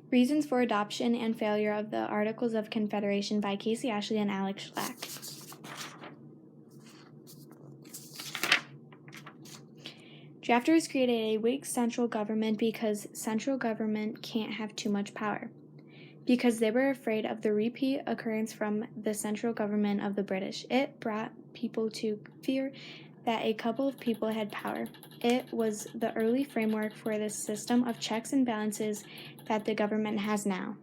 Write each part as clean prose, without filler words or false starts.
Reasons for Adoption and Failure of the Articles of Confederation by Casey Ashley and Alex Schlack. Drafters created a weak central government because central government can't have too much power. Because they were afraid of the repeat occurrence from the central government of the British. It brought people to fear that a couple of people had power. It was the early framework for the system of checks and balances that the government has now.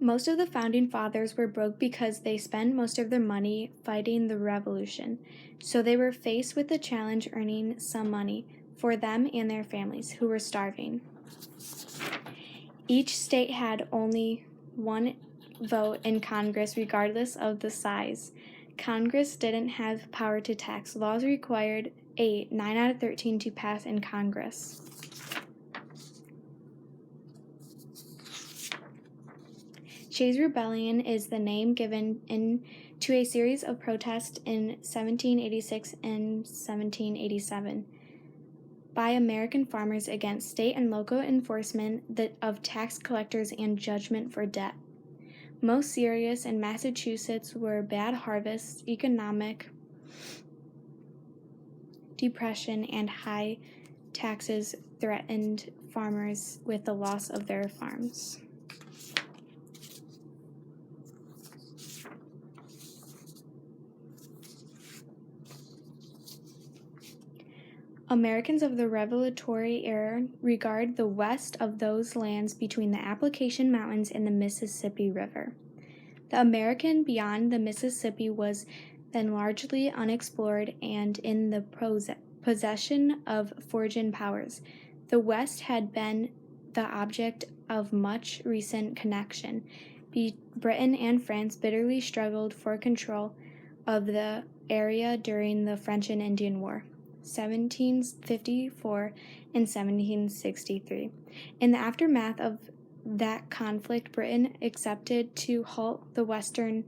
Most of the founding fathers were broke because they spent most of their money fighting the revolution, so they were faced with the challenge earning some money for them and their families who were starving. Each state had only one vote in Congress regardless of the size. Congress didn't have power to tax. Laws required 9 out of 13 to pass in Congress. Shays' Rebellion is the name given to a series of protests in 1786 and 1787 by American farmers against state and local enforcement of tax collectors and judgment for debt. Most serious in Massachusetts were bad harvests, economic depression, and high taxes threatened farmers with the loss of their farms. Americans of the Revolutionary era regard the west of those lands between the Appalachian Mountains and the Mississippi River. The American beyond the Mississippi was then largely unexplored and in the possession of foreign powers. The West had been the object of much recent connection. Britain and France bitterly struggled for control of the area during the French and Indian War. 1754 and 1763. In the aftermath of that conflict, Britain accepted to halt the Western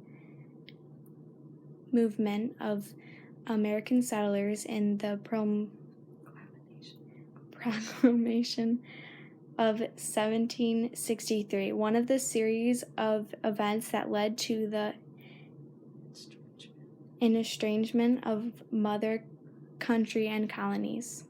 movement of American settlers in the Proclamation of 1763, one of the series of events that led to the estrangement of mother country and colonies.